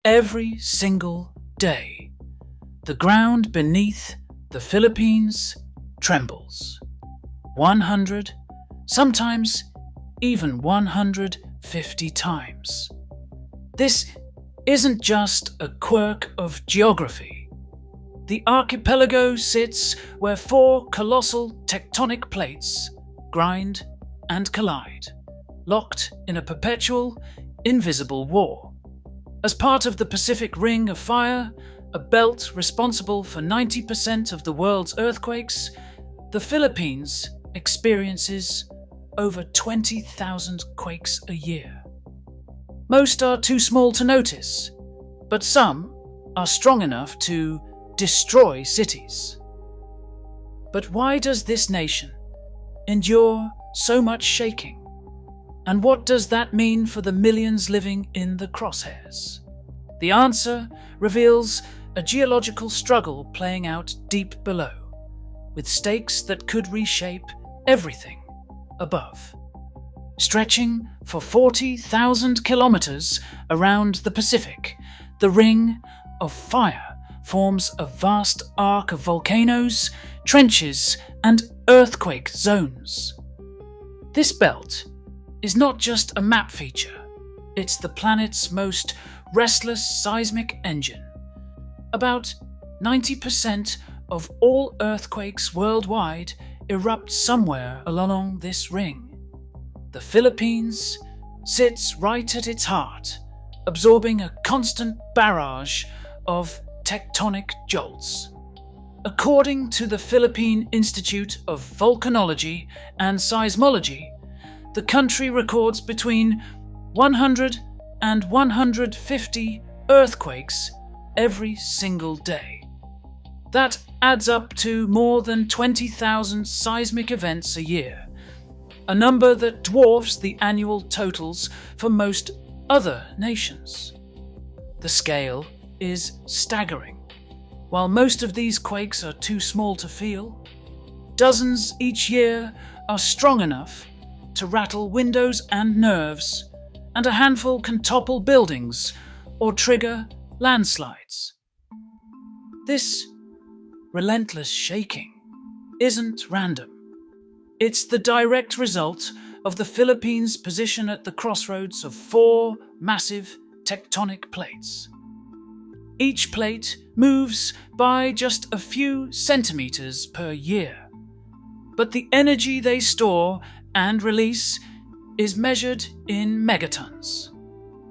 every single day, the ground beneath the Philippines trembles. 100, sometimes even 150 times. This isn't just a quirk of geography. The archipelago sits where four colossal tectonic plates grind and collide, locked in a perpetual, invisible war. As part of the Pacific Ring of Fire, a belt responsible for 90% of the world's earthquakes, the Philippines experiences over 20,000 quakes a year. Most are too small to notice, but some are strong enough to destroy cities. But why does this nation endure so much shaking? And what does that mean for the millions living in the crosshairs? The answer reveals a geological struggle playing out deep below, with stakes that could reshape everything above. Stretching for 40,000 kilometers around the Pacific, the Ring of Fire forms a vast arc of volcanoes, trenches, and earthquake zones. This belt is not just a map feature, it's the planet's most restless seismic engine. About 90% of all earthquakes worldwide erupt somewhere along this ring. The Philippines sits right at its heart, absorbing a constant barrage of tectonic jolts. According to the Philippine Institute of Volcanology and Seismology, the country records between 100 and 150 earthquakes every single day. That adds up to more than 20,000 seismic events a year, a number that dwarfs the annual totals for most other nations. The scale is staggering. While most of these quakes are too small to feel, dozens each year are strong enough to rattle windows and nerves, and a handful can topple buildings or trigger landslides. This relentless shaking isn't random. It's the direct result of the Philippines' position at the crossroads of four massive tectonic plates. Each plate moves by just a few centimeters per year, but the energy they store and release is measured in megatons.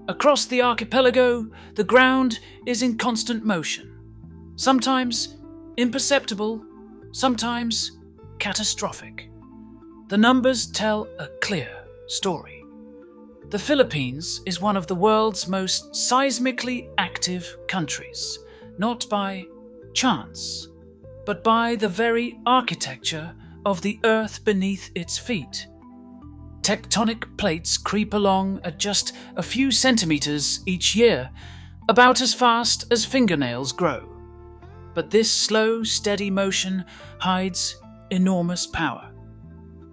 Across the archipelago, the ground is in constant motion, sometimes imperceptible, sometimes catastrophic. The numbers tell a clear story. The Philippines is one of the world's most seismically active countries, not by chance, but by the very architecture of the earth beneath its feet. Tectonic plates creep along at just a few centimeters each year, about as fast as fingernails grow. But this slow, steady motion hides enormous power.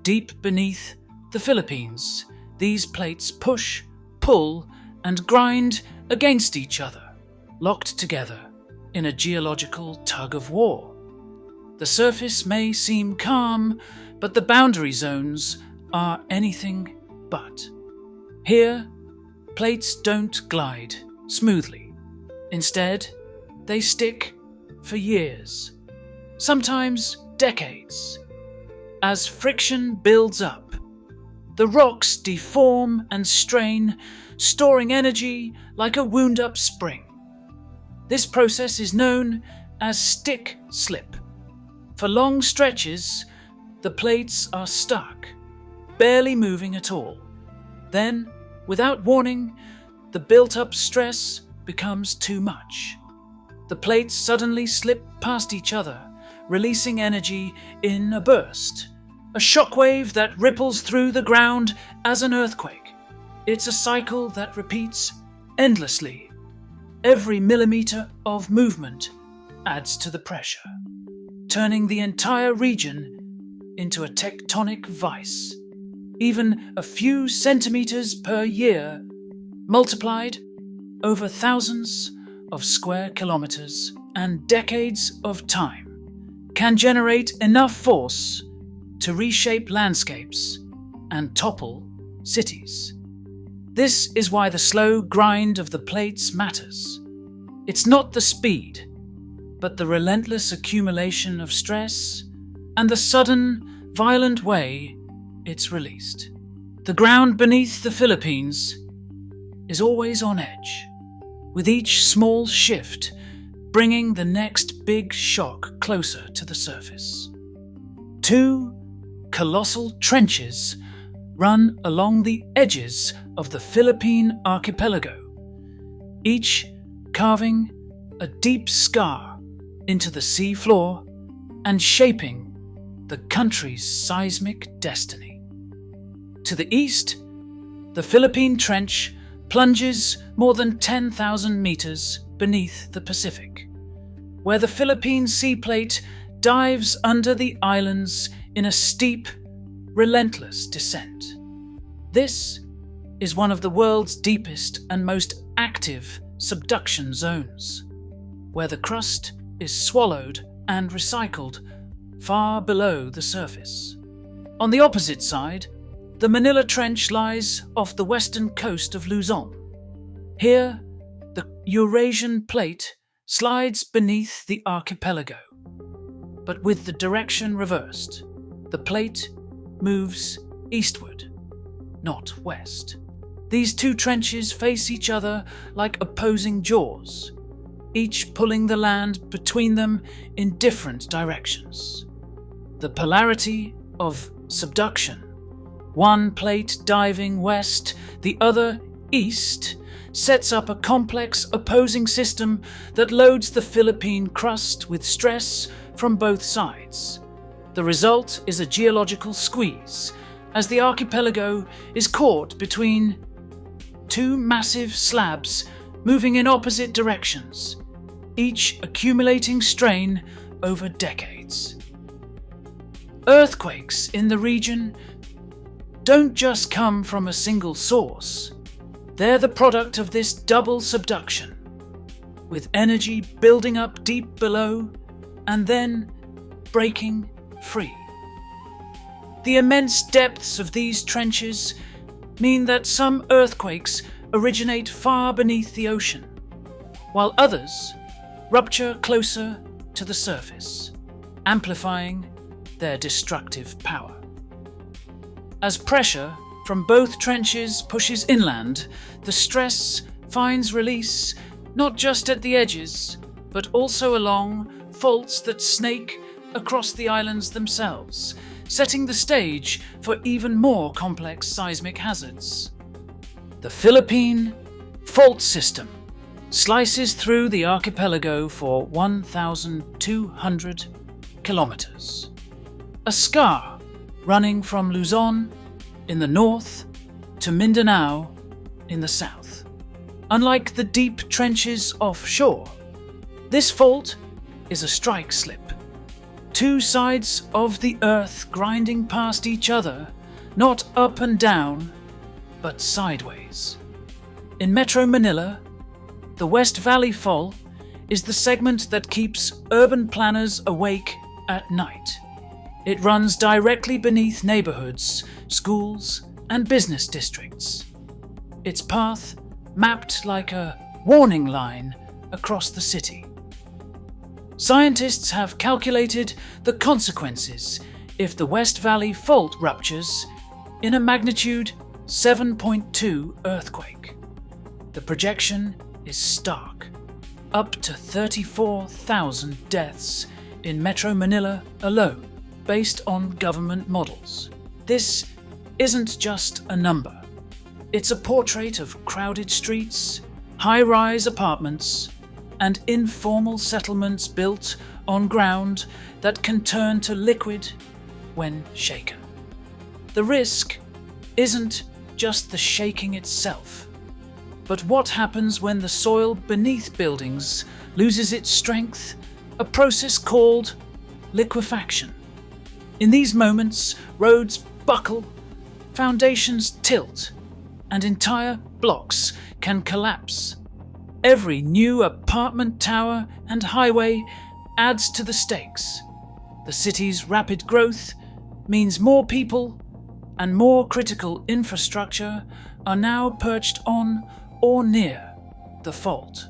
Deep beneath the Philippines, these plates push, pull, and grind against each other, locked together in a geological tug-of-war. The surface may seem calm, but the boundary zones are anything but. Here, plates don't glide smoothly. Instead, they stick for years, sometimes decades. As friction builds up, the rocks deform and strain, storing energy like a wound-up spring. This process is known as stick slip. For long stretches, the plates are stuck, barely moving at all. Then, without warning, the built-up stress becomes too much. The plates suddenly slip past each other, releasing energy in a burst, a shockwave that ripples through the ground as an earthquake. It's a cycle that repeats endlessly. Every millimeter of movement adds to the pressure, turning the entire region into a tectonic vice. Even a few centimeters per year, multiplied, over thousands of square kilometers and decades of time, can generate enough force to reshape landscapes and topple cities. This is why the slow grind of the plates matters. It's not the speed, but the relentless accumulation of stress and the sudden, violent way it's released. The ground beneath the Philippines is always on edge, with each small shift bringing the next big shock closer to the surface. Two colossal trenches run along the edges of the Philippine archipelago, each carving a deep scar into the sea floor and shaping the country's seismic destiny. To the east, the Philippine Trench plunges more than 10,000 meters beneath the Pacific, where the Philippine sea plate dives under the islands in a steep, relentless descent. This is one of the world's deepest and most active subduction zones, where the crust is swallowed and recycled far below the surface. On the opposite side, the Manila Trench lies off the western coast of Luzon. Here, the Eurasian plate slides beneath the archipelago, but with the direction reversed. The plate moves eastward, not west. These two trenches face each other like opposing jaws, each pulling the land between them in different directions. The polarity of subduction, one plate diving west, the other east, sets up a complex opposing system that loads the Philippine crust with stress from both sides. The result is a geological squeeze, as the archipelago is caught between two massive slabs moving in opposite directions, each accumulating strain over decades. Earthquakes in the region don't just come from a single source. They're the product of this double subduction, with energy building up deep below and then breaking free. The immense depths of these trenches mean that some earthquakes originate far beneath the ocean, while others rupture closer to the surface, amplifying their destructive power. As pressure from both trenches pushes inland, the stress finds release not just at the edges, but also along faults that snake across the islands themselves, setting the stage for even more complex seismic hazards. The Philippine Fault System slices through the archipelago for 1,200 kilometers. A scar running from Luzon in the north to Mindanao in the south. Unlike the deep trenches offshore, this fault is a strike slip. Two sides of the earth grinding past each other, not up and down, but sideways. In Metro Manila, the West Valley Fault is the segment that keeps urban planners awake at night. It runs directly beneath neighborhoods, schools, and business districts. Its path mapped like a warning line across the city. Scientists have calculated the consequences if the West Valley Fault ruptures in a magnitude 7.2 earthquake. The projection is stark. Up to 34,000 deaths in Metro Manila alone, based on government models. This isn't just a number. It's a portrait of crowded streets, high-rise apartments, and informal settlements built on ground that can turn to liquid when shaken. The risk isn't just the shaking itself, but what happens when the soil beneath buildings loses its strength, a process called liquefaction. In these moments, roads buckle, foundations tilt, and entire blocks can collapse Every new apartment tower and highway adds to the stakes. The city's rapid growth means more people and more critical infrastructure are now perched on or near the fault.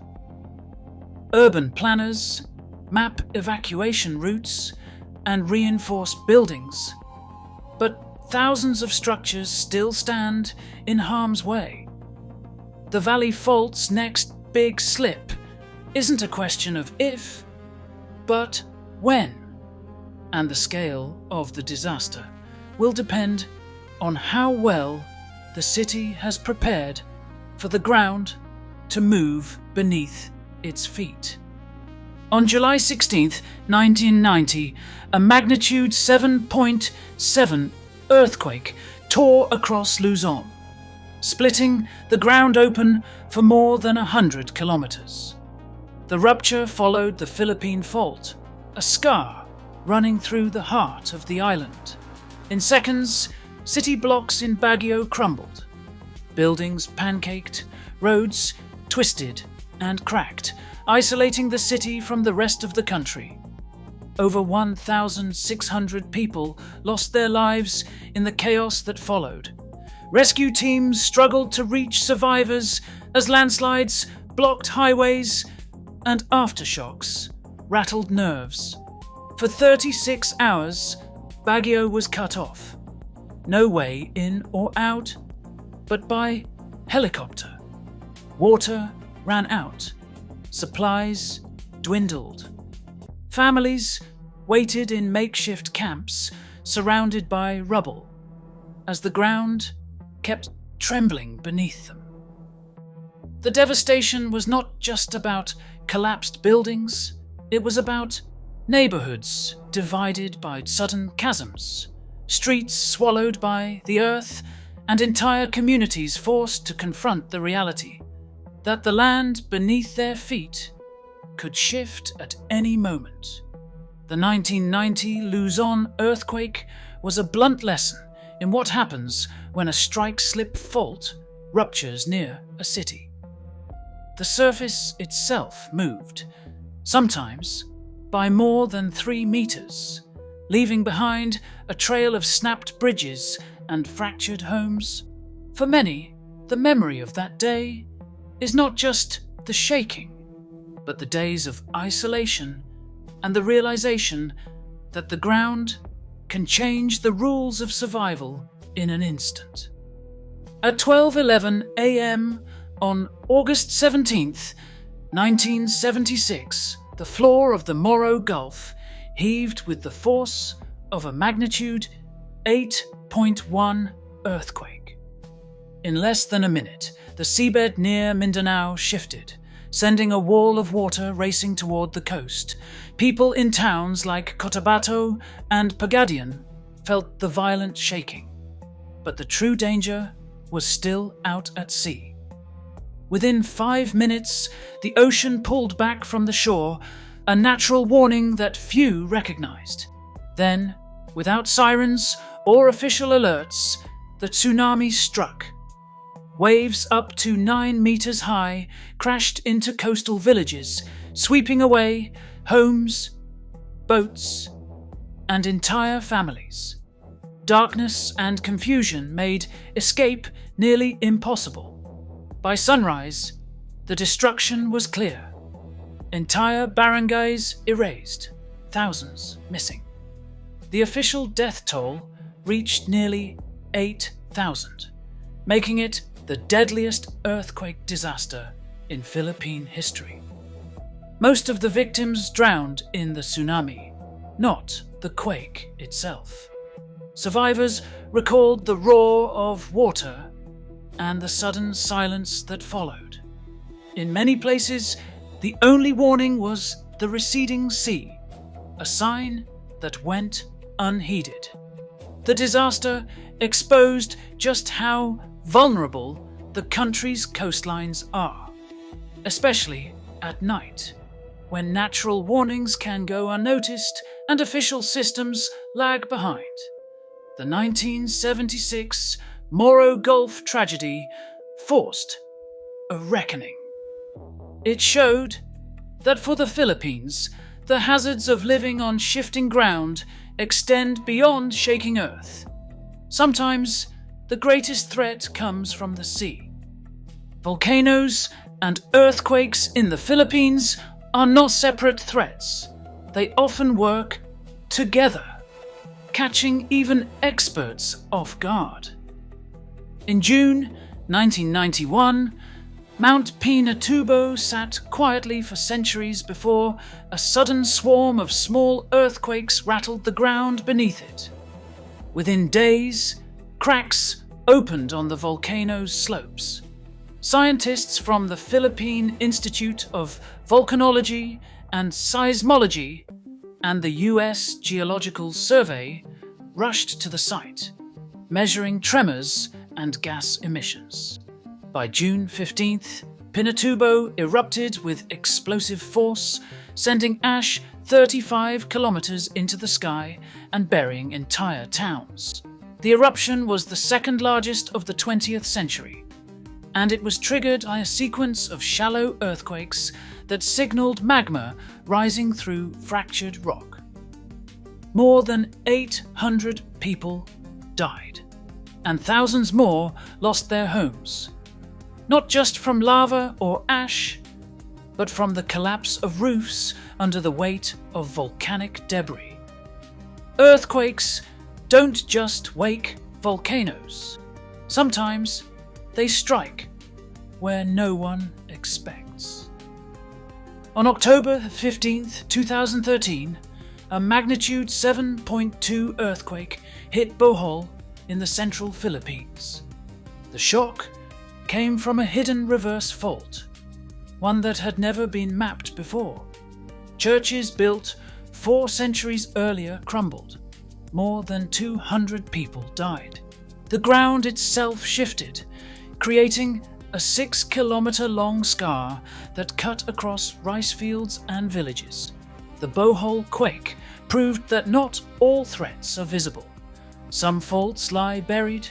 Urban planners map evacuation routes and reinforce buildings, but thousands of structures still stand in harm's way. The Valley Fault's next big slip isn't a question of if, but when, and the scale of the disaster will depend on how well the city has prepared for the ground to move beneath its feet. On July 16, 1990, a magnitude 7.7 earthquake tore across Luzon, splitting the ground open for more than 100 kilometers. The rupture followed the Philippine Fault, a scar running through the heart of the island. In seconds, city blocks in Baguio crumbled. Buildings pancaked, roads twisted and cracked, isolating the city from the rest of the country. Over 1,600 people lost their lives in the chaos that followed. Rescue teams struggled to reach survivors as landslides blocked highways and aftershocks rattled nerves. For 36 hours, Baguio was cut off. No way in or out, but by helicopter. Water ran out. Supplies dwindled. Families waited in makeshift camps surrounded by rubble as the ground kept trembling beneath them. The devastation was not just about collapsed buildings, it was about neighborhoods divided by sudden chasms, streets swallowed by the earth, and entire communities forced to confront the reality that the land beneath their feet could shift at any moment. The 1990 Luzon earthquake was a blunt lesson in what happens when a strike-slip fault ruptures near a city. The surface itself moved, sometimes by more than 3 meters, leaving behind a trail of snapped bridges and fractured homes. For many, the memory of that day is not just the shaking, but the days of isolation and the realization that the ground can change the rules of survival in an instant. At 12:11 a.m. on August 17th, 1976, the floor of the Moro Gulf heaved with the force of a magnitude 8.1 earthquake. In less than a minute, the seabed near Mindanao shifted, sending a wall of water racing toward the coast. People in towns like Cotabato and Pagadian felt the violent shaking, but the true danger was still out at sea. Within 5 minutes, the ocean pulled back from the shore, a natural warning that few recognized. Then, without sirens or official alerts, the tsunami struck. Waves up to 9 meters high crashed into coastal villages, sweeping away homes, boats, and entire families. Darkness and confusion made escape nearly impossible. By sunrise, the destruction was clear. Entire barangays erased, thousands missing. The official death toll reached nearly 8,000, making it the deadliest earthquake disaster in Philippine history. Most of the victims drowned in the tsunami, not the quake itself. Survivors recalled the roar of water and the sudden silence that followed. In many places, the only warning was the receding sea, a sign that went unheeded. The disaster exposed just how vulnerable the country's coastlines are, especially at night, when natural warnings can go unnoticed and official systems lag behind. The 1976 Moro Gulf tragedy forced a reckoning. It showed that for the Philippines, the hazards of living on shifting ground extend beyond shaking earth. Sometimes, the greatest threat comes from the sea. Volcanoes and earthquakes in the Philippines are not separate threats. They often work together, catching even experts off guard. In June 1991, Mount Pinatubo sat quietly for centuries before a sudden swarm of small earthquakes rattled the ground beneath it. Within days, cracks opened on the volcano's slopes. Scientists from the Philippine Institute of Volcanology and Seismology and the U.S. Geological Survey rushed to the site, measuring tremors and gas emissions. By June 15th, Pinatubo erupted with explosive force, sending ash 35 kilometers into the sky and burying entire towns. The eruption was the second largest of the 20th century, and it was triggered by a sequence of shallow earthquakes that signaled magma rising through fractured rock. More than 800 people died, and thousands more lost their homes, not just from lava or ash, but from the collapse of roofs under the weight of volcanic debris. Earthquakes don't just wake volcanoes. Sometimes they strike where no one expects. On October 15, 2013, a magnitude 7.2 earthquake hit Bohol in the central Philippines. The shock came from a hidden reverse fault, one that had never been mapped before. Churches built 4 centuries earlier crumbled. More than 200 people died. The ground itself shifted, creating a 6-kilometer-long scar that cut across rice fields and villages. The Bohol quake proved that not all threats are visible. Some faults lie buried,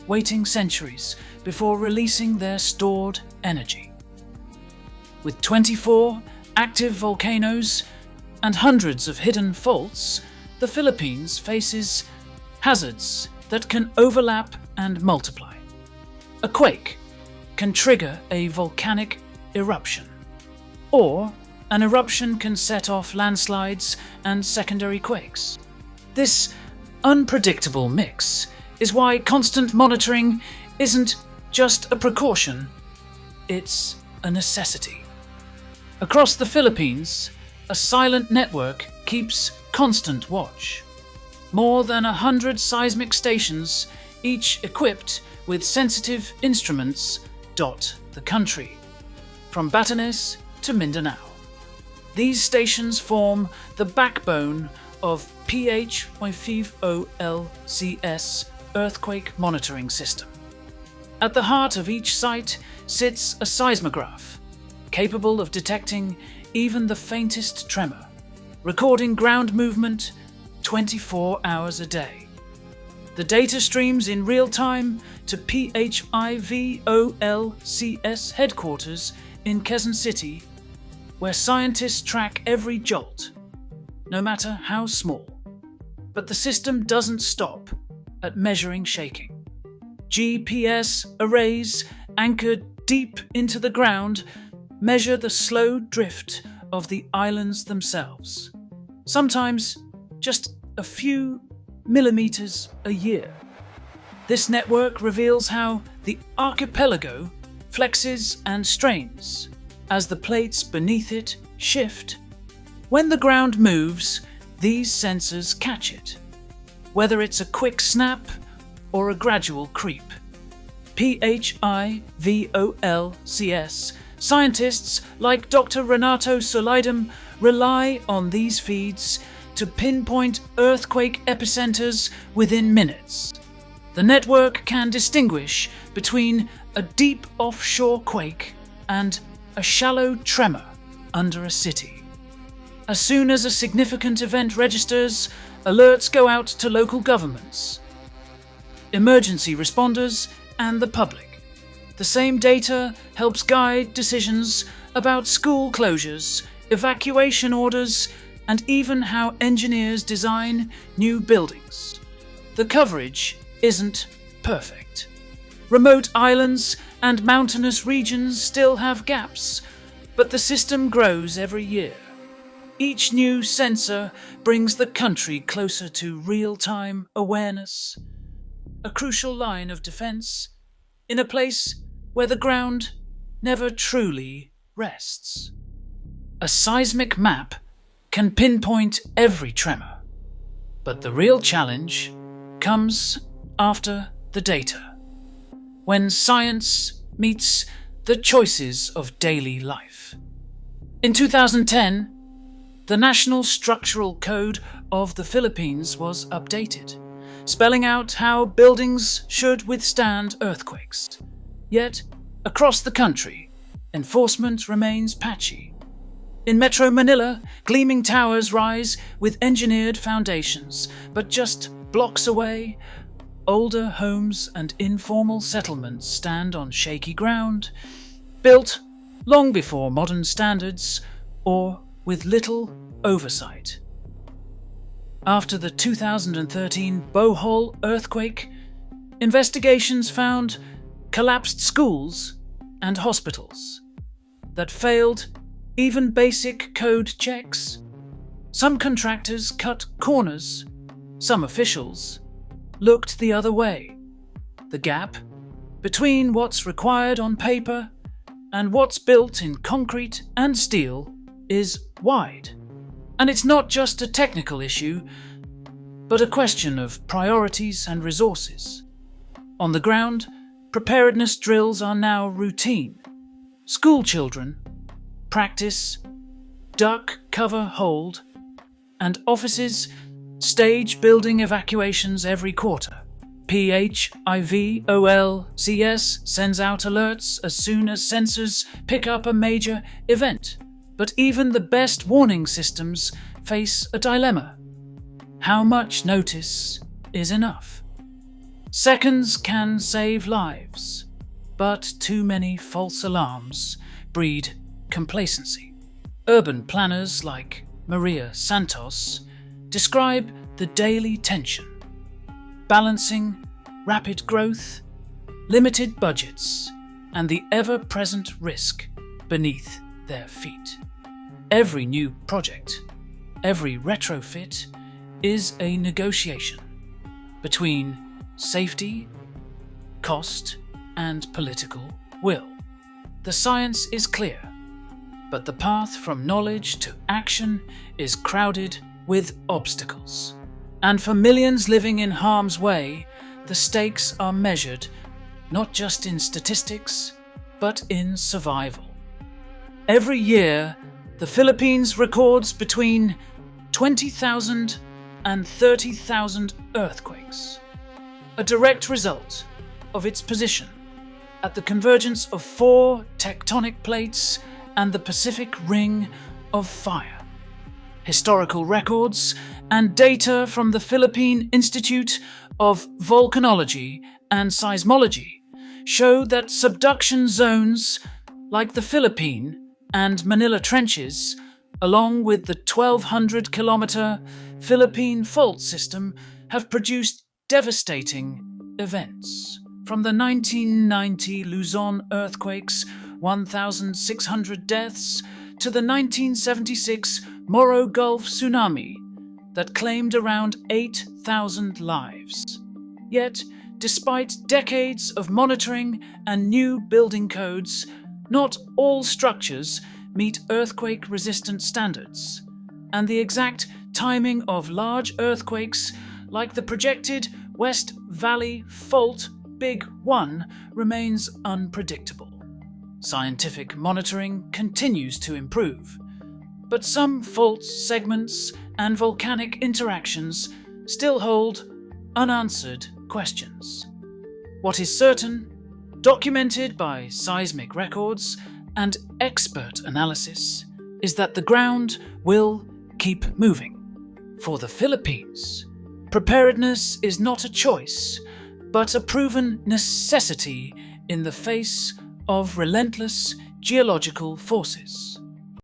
waiting centuries before releasing their stored energy. With 24 active volcanoes and hundreds of hidden faults, the Philippines faces hazards that can overlap and multiply. A quake can trigger a volcanic eruption, or an eruption can set off landslides and secondary quakes. This unpredictable mix is why constant monitoring isn't just a precaution, it's a necessity. Across the Philippines, a silent network keeps constant watch. More than 100 seismic stations, each equipped with sensitive instruments, dot the country, from Batanes to Mindanao. These stations form the backbone of PHYVOLCS earthquake monitoring system. At the heart of each site sits a seismograph, capable of detecting even the faintest tremor, recording ground movement 24 hours a day. The data streams in real time to PHIVOLCS headquarters in Quezon City, where scientists track every jolt, no matter how small. But the system doesn't stop at measuring shaking. GPS arrays anchored deep into the ground measure the slow drift of the islands themselves, sometimes just a few millimeters a year. This network reveals how the archipelago flexes and strains as the plates beneath it shift. When the ground moves, these sensors catch it, whether it's a quick snap or a gradual creep. PHIVOLCS scientists like Dr. Renato Solaidum rely on these feeds to pinpoint earthquake epicenters within minutes. The network can distinguish between a deep offshore quake and a shallow tremor under a city. As soon as a significant event registers, alerts go out to local governments, emergency responders, and the public. The same data helps guide decisions about school closures, evacuation orders, and even how engineers design new buildings. The coverage isn't perfect. Remote islands and mountainous regions still have gaps, but the system grows every year. Each new sensor brings the country closer to real-time awareness, a crucial line of defense in a place where the ground never truly rests. A seismic map can pinpoint every tremor, but the real challenge comes after the data, when science meets the choices of daily life. In 2010, the National Structural Code of the Philippines was updated, spelling out how buildings should withstand earthquakes. Yet, across the country, enforcement remains patchy. In Metro Manila, gleaming towers rise with engineered foundations, but just blocks away, older homes and informal settlements stand on shaky ground, built long before modern standards or with little oversight. After the 2013 Bohol earthquake, investigations found collapsed schools and hospitals that failed even basic code checks. Some contractors cut corners, some officials looked the other way. The gap between what's required on paper and what's built in concrete and steel is wide. And it's not just a technical issue, but a question of priorities and resources. On the ground, preparedness drills are now routine. School children practice duck, cover, hold, and offices stage building evacuations every quarter. PHIVOLCS sends out alerts as soon as sensors pick up a major event. But even the best warning systems face a dilemma. How much notice is enough? Seconds can save lives, but too many false alarms breed complacency. Urban planners like Maria Santos describe the daily tension, balancing rapid growth, limited budgets, and the ever-present risk beneath their feet. Every new project, every retrofit is a negotiation between safety, cost, and political will. The science is clear, but the path from knowledge to action is crowded with obstacles. And for millions living in harm's way, the stakes are measured not just in statistics, but in survival. Every year, the Philippines records between 20,000 and 30,000 earthquakes, a direct result of its position at the convergence of 4 tectonic plates and the Pacific Ring of Fire. Historical records and data from the Philippine Institute of Volcanology and Seismology show that subduction zones like the Philippine and Manila Trenches, along with the 1,200-kilometer Philippine Fault System, have produced devastating events. From the 1990 Luzon earthquakes, 1,600 deaths, to the 1976 Moro Gulf tsunami that claimed around 8,000 lives. Yet, despite decades of monitoring and new building codes, not all structures meet earthquake-resistant standards, and the exact timing of large earthquakes, like the projected West Valley Fault Big One, remains unpredictable. Scientific monitoring continues to improve, but some fault segments and volcanic interactions still hold unanswered questions. What is certain, documented by seismic records and expert analysis, is that the ground will keep moving. For the Philippines, preparedness is not a choice, but a proven necessity in the face of relentless geological forces.